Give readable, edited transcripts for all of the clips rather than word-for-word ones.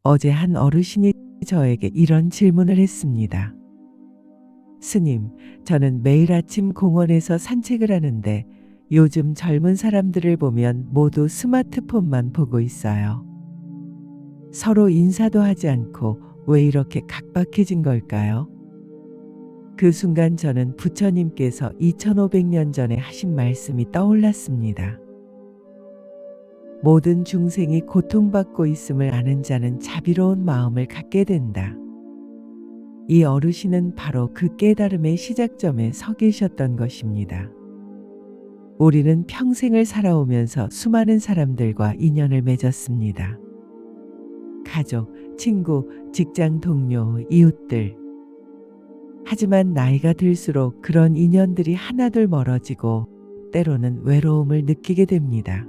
어제 한 어르신이 저에게 이런 질문을 했습니다. 스님, 저는 매일 아침 공원에서 산책을 하는데 요즘 젊은 사람들을 보면 모두 스마트폰만 보고 있어요. 서로 인사도 하지 않고 왜 이렇게 각박해진 걸까요? 그 순간 저는 부처님께서 2500년 전에 하신 말씀이 떠올랐습니다. 모든 중생이 고통받고 있음을 아는 자는 자비로운 마음을 갖게 된다. 이 어르신은 바로 그 깨달음의 시작점에 서 계셨던 것입니다. 우리는 평생을 살아오면서 수많은 사람들과 인연을 맺었습니다. 가족, 친구, 직장 동료, 이웃들. 하지만 나이가 들수록 그런 인연들이 하나둘 멀어지고 때로는 외로움을 느끼게 됩니다.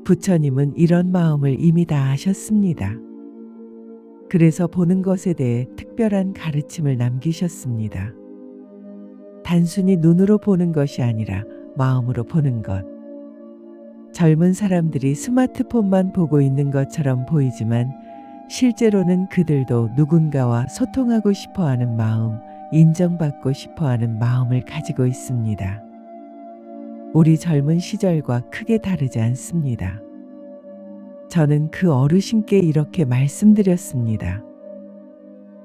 부처님은 이런 마음을 이미 다 아셨습니다. 그래서 보는 것에 대해 특별한 가르침을 남기셨습니다. 단순히 눈으로 보는 것이 아니라 마음으로 보는 것. 젊은 사람들이 스마트폰만 보고 있는 것처럼 보이지만 실제로는 그들도 누군가와 소통하고 싶어 하는 마음, 인정받고 싶어 하는 마음을 가지고 있습니다. 우리 젊은 시절과 크게 다르지 않습니다. 저는 그 어르신께 이렇게 말씀드렸습니다.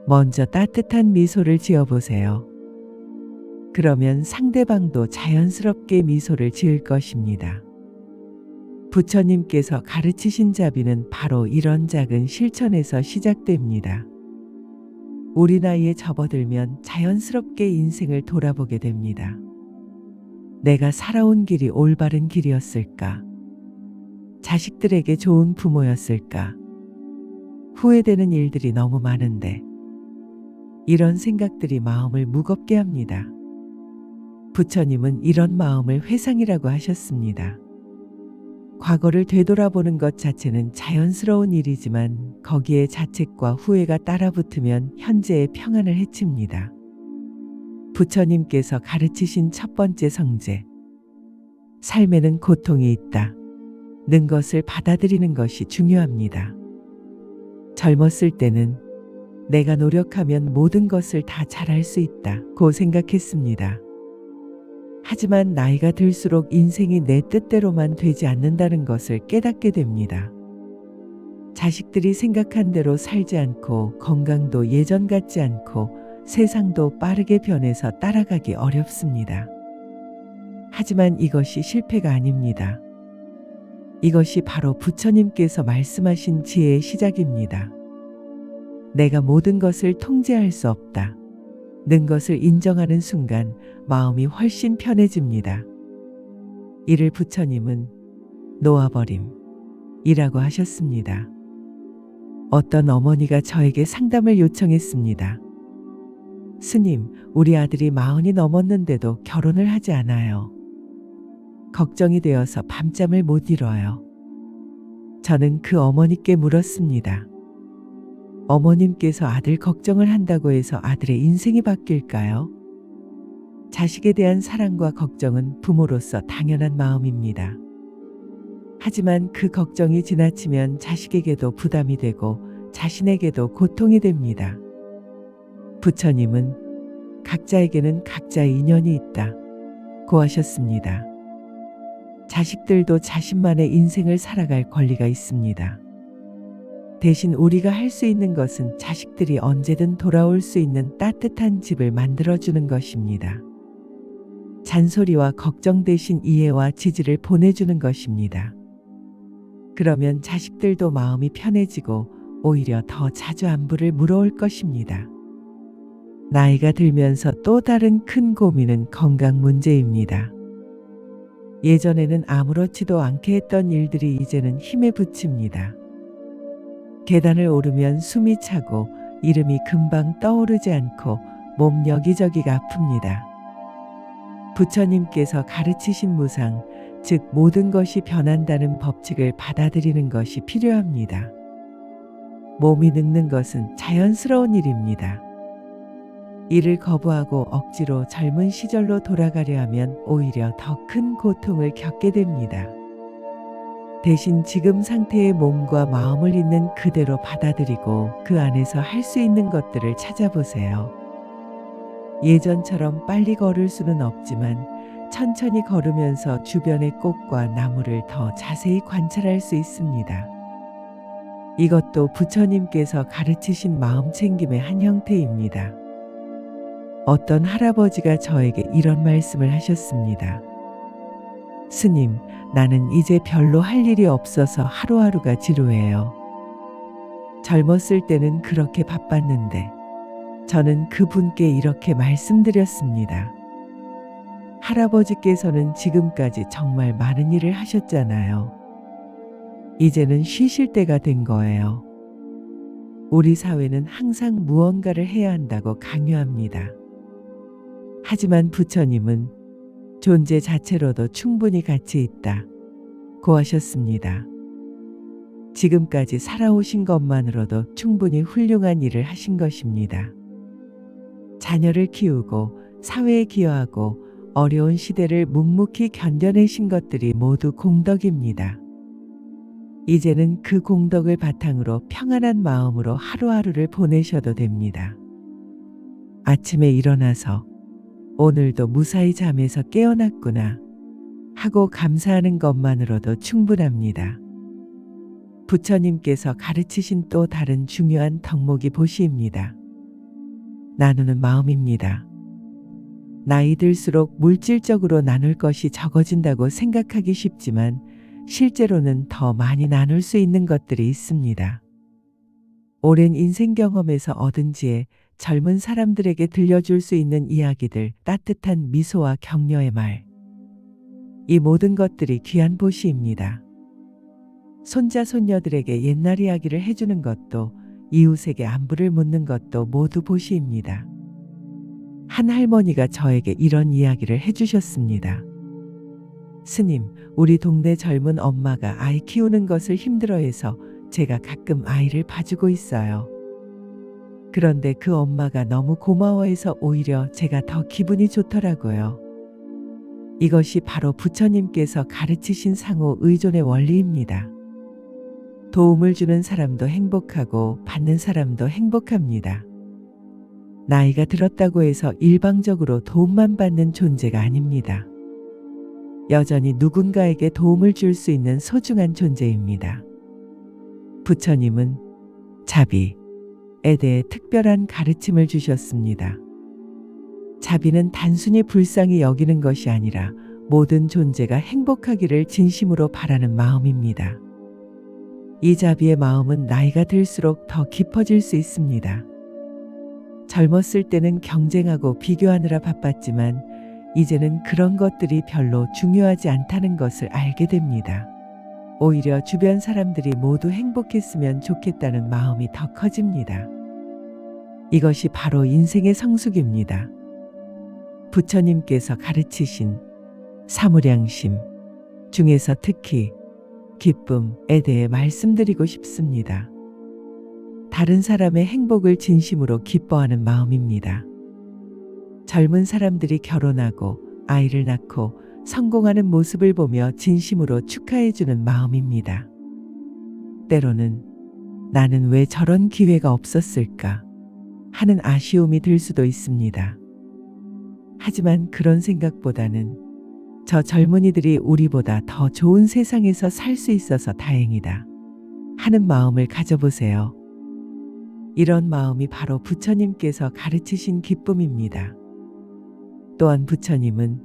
먼저 따뜻한 미소를 지어보세요. 그러면 상대방도 자연스럽게 미소를 지을 것입니다. 부처님께서 가르치신 자비는 바로 이런 작은 실천에서 시작됩니다. 우리 나이에 접어들면 자연스럽게 인생을 돌아보게 됩니다. 내가 살아온 길이 올바른 길이었을까? 자식들에게 좋은 부모였을까? 후회되는 일들이 너무 많은데. 이런 생각들이 마음을 무겁게 합니다. 부처님은 이런 마음을 회상이라고 하셨습니다. 과거를 되돌아보는 것 자체는 자연스러운 일이지만 거기에 자책과 후회가 따라붙으면 현재의 평안을 해칩니다. 부처님께서 가르치신 첫 번째 성제. 삶에는 고통이 있다. 는 것을 받아들이는 것이 중요합니다. 젊었을 때는 내가 노력하면 모든 것을 다 잘할 수 있다고 생각했습니다. 하지만 나이가 들수록 인생이 내 뜻대로만 되지 않는다는 것을 깨닫게 됩니다. 자식들이 생각한 대로 살지 않고 건강도 예전 같지 않고 세상도 빠르게 변해서 따라가기 어렵습니다. 하지만 이것이 실패가 아닙니다. 이것이 바로 부처님께서 말씀하신 지혜의 시작입니다. 내가 모든 것을 통제할 수 없다. 는 것을 인정하는 순간 마음이 훨씬 편해집니다. 이를 부처님은 놓아버림이라고 하셨습니다. 어떤 어머니가 저에게 상담을 요청했습니다. 스님, 우리 아들이 40이 넘었는데도 결혼을 하지 않아요. 걱정이 되어서 밤잠을 못 이뤄요. 저는 그 어머니께 물었습니다. 어머님께서 아들 걱정을 한다고 해서 아들의 인생이 바뀔까요? 자식에 대한 사랑과 걱정은 부모로서 당연한 마음입니다. 하지만 그 걱정이 지나치면 자식에게도 부담이 되고 자신에게도 고통이 됩니다. 부처님은 각자에게는 각자의 인연이 있다고 하셨습니다. 자식들도 자신만의 인생을 살아갈 권리가 있습니다. 대신 우리가 할 수 있는 것은 자식들이 언제든 돌아올 수 있는 따뜻한 집을 만들어주는 것입니다. 잔소리와 걱정 대신 이해와 지지를 보내주는 것입니다. 그러면 자식들도 마음이 편해지고 오히려 더 자주 안부를 물어올 것입니다. 나이가 들면서 또 다른 큰 고민은 건강 문제입니다. 예전에는 아무렇지도 않게 했던 일들이 이제는 힘에 부칩니다. 계단을 오르면 숨이 차고 이름이 금방 떠오르지 않고 몸 여기저기가 아픕니다. 부처님께서 가르치신 무상, 즉 모든 것이 변한다는 법칙을 받아들이는 것이 필요합니다. 몸이 늙는 것은 자연스러운 일입니다. 이를 거부하고 억지로 젊은 시절로 돌아가려 하면 오히려 더 큰 고통을 겪게 됩니다. 대신 지금 상태의 몸과 마음을 있는 그대로 받아들이고 그 안에서 할 수 있는 것들을 찾아보세요. 예전처럼 빨리 걸을 수는 없지만 천천히 걸으면서 주변의 꽃과 나무를 더 자세히 관찰할 수 있습니다. 이것도 부처님께서 가르치신 마음 챙김의 한 형태입니다. 어떤 할아버지가 저에게 이런 말씀을 하셨습니다. 스님, 나는 이제 별로 할 일이 없어서 하루하루가 지루해요. 젊었을 때는 그렇게 바빴는데 저는 그분께 이렇게 말씀드렸습니다. 할아버지께서는 지금까지 정말 많은 일을 하셨잖아요. 이제는 쉬실 때가 된 거예요. 우리 사회는 항상 무언가를 해야 한다고 강요합니다. 하지만 부처님은 존재 자체로도 충분히 가치 있다 고 하셨습니다. 지금까지 살아오신 것만으로도 충분히 훌륭한 일을 하신 것입니다. 자녀를 키우고 사회에 기여하고 어려운 시대를 묵묵히 견뎌내신 것들이 모두 공덕입니다. 이제는 그 공덕을 바탕으로 평안한 마음으로 하루하루를 보내셔도 됩니다. 아침에 일어나서 오늘도 무사히 잠에서 깨어났구나 하고 감사하는 것만으로도 충분합니다. 부처님께서 가르치신 또 다른 중요한 덕목이 보시입니다. 나누는 마음입니다. 나이 들수록 물질적으로 나눌 것이 적어진다고 생각하기 쉽지만 실제로는 더 많이 나눌 수 있는 것들이 있습니다. 오랜 인생 경험에서 얻은 지혜, 젊은 사람들에게 들려줄 수 있는 이야기들, 따뜻한 미소와 격려의 말. 이 모든 것들이 귀한 보시입니다. 손자, 손녀들에게 옛날 이야기를 해주는 것도, 이웃에게 안부를 묻는 것도 모두 보시입니다. 한 할머니가 저에게 이런 이야기를 해주셨습니다. 스님, 우리 동네 젊은 엄마가 아이 키우는 것을 힘들어해서 제가 가끔 아이를 봐주고 있어요. 그런데 그 엄마가 너무 고마워해서 오히려 제가 더 기분이 좋더라고요. 이것이 바로 부처님께서 가르치신 상호 의존의 원리입니다. 도움을 주는 사람도 행복하고 받는 사람도 행복합니다. 나이가 들었다고 해서 일방적으로 도움만 받는 존재가 아닙니다. 여전히 누군가에게 도움을 줄 수 있는 소중한 존재입니다. 부처님은 자비에 대해 특별한 가르침을 주셨습니다. 자비는 단순히 불쌍히 여기는 것이 아니라 모든 존재가 행복하기를 진심으로 바라는 마음입니다. 이 자비의 마음은 나이가 들수록 더 깊어질 수 있습니다. 젊었을 때는 경쟁하고 비교하느라 바빴지만 이제는 그런 것들이 별로 중요하지 않다는 것을 알게 됩니다. 오히려 주변 사람들이 모두 행복했으면 좋겠다는 마음이 더 커집니다. 이것이 바로 인생의 성숙입니다. 부처님께서 가르치신 사무량심 중에서 특히 기쁨에 대해 말씀드리고 싶습니다. 다른 사람의 행복을 진심으로 기뻐하는 마음입니다. 젊은 사람들이 결혼하고 아이를 낳고 성공하는 모습을 보며 진심으로 축하해주는 마음입니다. 때로는 나는 왜 저런 기회가 없었을까 하는 아쉬움이 들 수도 있습니다. 하지만 그런 생각보다는 저 젊은이들이 우리보다 더 좋은 세상에서 살 수 있어서 다행이다 하는 마음을 가져보세요. 이런 마음이 바로 부처님께서 가르치신 기쁨입니다. 또한 부처님은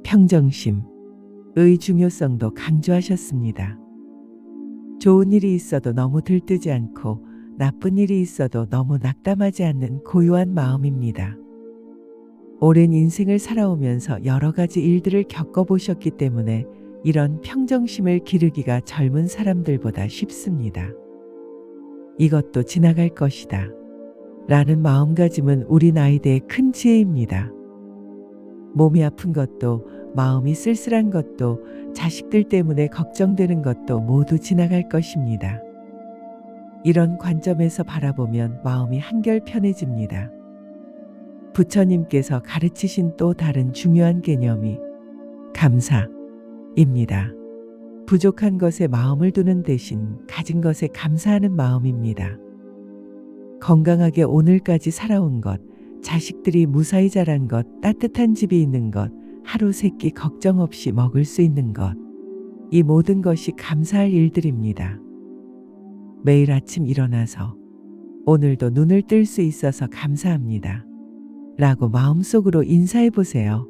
평정심의 중요성도 강조하셨습니다. 좋은 일이 있어도 너무 들뜨지 않고 나쁜 일이 있어도 너무 낙담하지 않는 고요한 마음입니다. 오랜 인생을 살아오면서 여러 가지 일들을 겪어보셨기 때문에 이런 평정심을 기르기가 젊은 사람들보다 쉽습니다. 이것도 지나갈 것이다 라는 마음가짐은 우리 나이대의 큰 지혜입니다. 몸이 아픈 것도 마음이 쓸쓸한 것도 자식들 때문에 걱정되는 것도 모두 지나갈 것입니다. 이런 관점에서 바라보면 마음이 한결 편해집니다. 부처님께서 가르치신 또 다른 중요한 개념이 감사입니다. 부족한 것에 마음을 두는 대신 가진 것에 감사하는 마음입니다. 건강하게 오늘까지 살아온 것, 자식들이 무사히 자란 것, 따뜻한 집이 있는 것, 하루 세끼 걱정 없이 먹을 수 있는 것. 이 모든 것이 감사할 일들입니다. 매일 아침 일어나서 오늘도 눈을 뜰 수 있어서 감사합니다. 라고 마음속으로 인사해 보세요.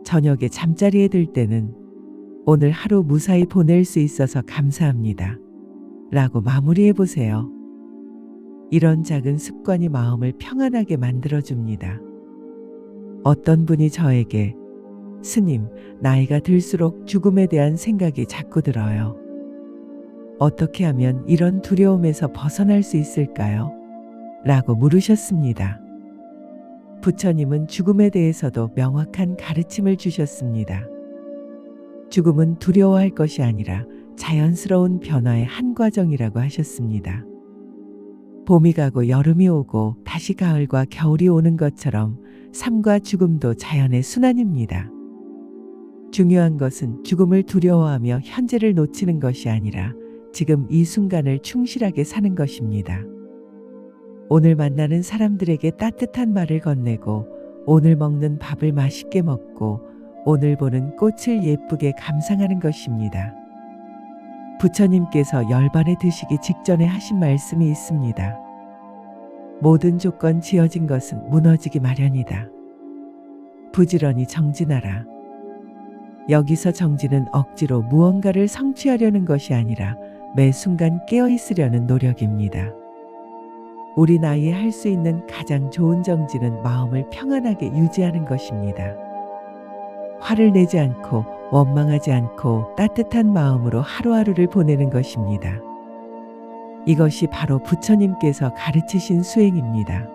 저녁에 잠자리에 들 때는 오늘 하루 무사히 보낼 수 있어서 감사합니다. 라고 마무리해 보세요. 이런 작은 습관이 마음을 평안하게 만들어줍니다. 어떤 분이 저에게 스님, 나이가 들수록 죽음에 대한 생각이 자꾸 들어요. 어떻게 하면 이런 두려움에서 벗어날 수 있을까요? 라고 물으셨습니다. 부처님은 죽음에 대해서도 명확한 가르침을 주셨습니다. 죽음은 두려워할 것이 아니라 자연스러운 변화의 한 과정이라고 하셨습니다. 봄이 가고 여름이 오고 다시 가을과 겨울이 오는 것처럼 삶과 죽음도 자연의 순환입니다. 중요한 것은 죽음을 두려워하며 현재를 놓치는 것이 아니라 지금 이 순간을 충실하게 사는 것입니다. 오늘 만나는 사람들에게 따뜻한 말을 건네고 오늘 먹는 밥을 맛있게 먹고 오늘 보는 꽃을 예쁘게 감상하는 것입니다. 부처님께서 열반에 드시기 직전에 하신 말씀이 있습니다. 모든 조건 지어진 것은 무너지기 마련이다. 부지런히 정진하라. 여기서 정진은 억지로 무언가를 성취하려는 것이 아니라 매 순간 깨어있으려는 노력입니다. 우리 나이에 할 수 있는 가장 좋은 정진은 마음을 평안하게 유지하는 것입니다. 화를 내지 않고 원망하지 않고 따뜻한 마음으로 하루하루를 보내는 것입니다. 이것이 바로 부처님께서 가르치신 수행입니다.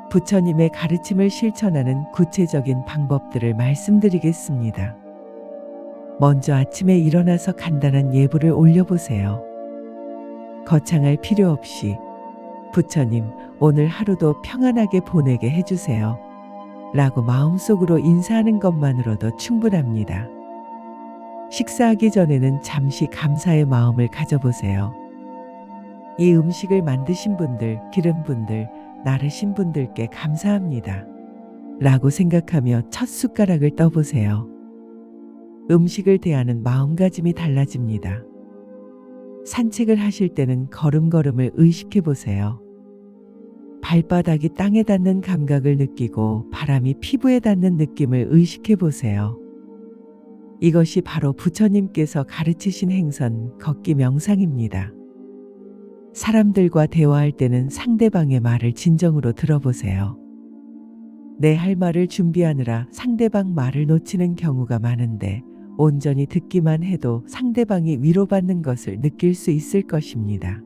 부처님의 가르침을 실천하는 구체적인 방법들을 말씀드리겠습니다. 먼저 아침에 일어나서 간단한 예불을 올려보세요. 거창할 필요 없이 부처님, 오늘 하루도 평안하게 보내게 해주세요. 라고 마음속으로 인사하는 것만으로도 충분합니다. 식사하기 전에는 잠시 감사의 마음을 가져보세요. 이 음식을 만드신 분들, 기른 분들, 나르신 분들께 감사합니다. 라고 생각하며 첫 숟가락을 떠보세요. 음식을 대하는 마음가짐이 달라집니다. 산책을 하실 때는 걸음걸음을 의식해 보세요. 발바닥이 땅에 닿는 감각을 느끼고 바람이 피부에 닿는 느낌을 의식해 보세요. 이것이 바로 부처님께서 가르치신 행선, 걷기 명상입니다. 사람들과 대화할 때는 상대방의 말을 진정으로 들어보세요. 내 할 말을 준비하느라 상대방 말을 놓치는 경우가 많은데 온전히 듣기만 해도 상대방이 위로받는 것을 느낄 수 있을 것입니다.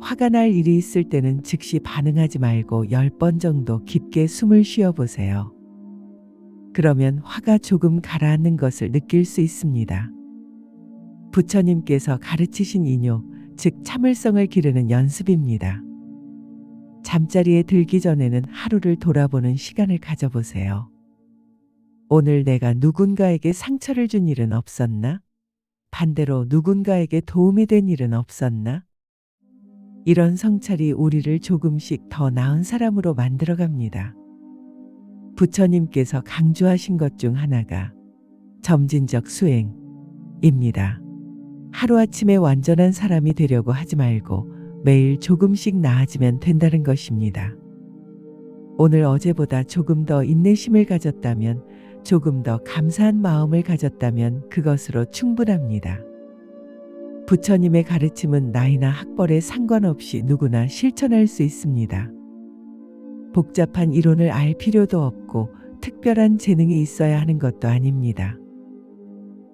화가 날 일이 있을 때는 즉시 반응하지 말고 10번 정도 깊게 숨을 쉬어보세요. 그러면 화가 조금 가라앉는 것을 느낄 수 있습니다. 부처님께서 가르치신 인요, 즉 참을성을 기르는 연습입니다. 잠자리에 들기 전에는 하루를 돌아보는 시간을 가져보세요. 오늘 내가 누군가에게 상처를 준 일은 없었나? 반대로 누군가에게 도움이 된 일은 없었나? 이런 성찰이 우리를 조금씩 더 나은 사람으로 만들어갑니다. 부처님께서 강조하신 것 중 하나가 점진적 수행입니다. 하루아침에 완전한 사람이 되려고 하지 말고 매일 조금씩 나아지면 된다는 것입니다. 오늘 어제보다 조금 더 인내심을 가졌다면, 조금 더 감사한 마음을 가졌다면 그것으로 충분합니다. 부처님의 가르침은 나이나 학벌에 상관없이 누구나 실천할 수 있습니다. 복잡한 이론을 알 필요도 없고 특별한 재능이 있어야 하는 것도 아닙니다.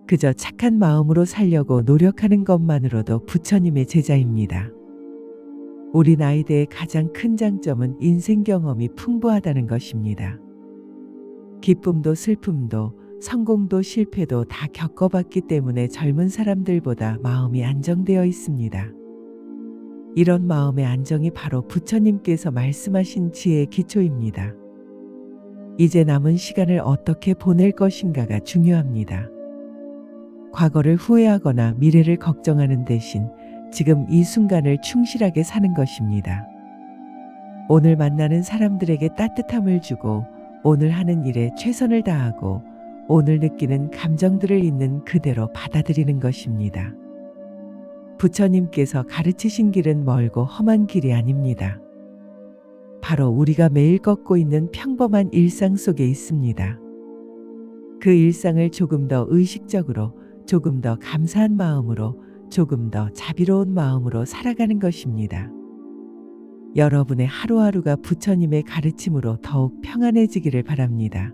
그저 착한 마음으로 살려고 노력하는 것만으로도 부처님의 제자입니다. 우리 나이대의 가장 큰 장점은 인생 경험이 풍부하다는 것입니다. 기쁨도 슬픔도 성공도 실패도 다 겪어봤기 때문에 젊은 사람들보다 마음이 안정되어 있습니다. 이런 마음의 안정이 바로 부처님께서 말씀하신 지혜의 기초입니다. 이제 남은 시간을 어떻게 보낼 것인가가 중요합니다. 과거를 후회하거나 미래를 걱정하는 대신 지금 이 순간을 충실하게 사는 것입니다. 오늘 만나는 사람들에게 따뜻함을 주고 오늘 하는 일에 최선을 다하고 오늘 느끼는 감정들을 있는 그대로 받아들이는 것입니다. 부처님께서 가르치신 길은 멀고 험한 길이 아닙니다. 바로 우리가 매일 걷고 있는 평범한 일상 속에 있습니다. 그 일상을 조금 더 의식적으로, 조금 더 감사한 마음으로, 조금 더 자비로운 마음으로 살아가는 것입니다. 여러분의 하루하루가 부처님의 가르침으로 더욱 평안해지기를 바랍니다.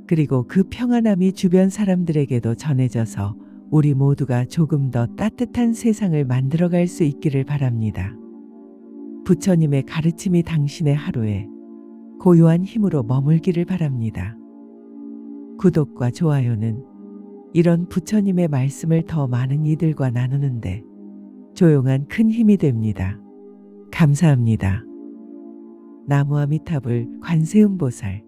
그리고 그 평안함이 주변 사람들에게도 전해져서 우리 모두가 조금 더 따뜻한 세상을 만들어갈 수 있기를 바랍니다. 부처님의 가르침이 당신의 하루에 고요한 힘으로 머물기를 바랍니다. 구독과 좋아요는 이런 부처님의 말씀을 더 많은 이들과 나누는데 조용한 큰 힘이 됩니다. 감사합니다. 나무아미타불 관세음보살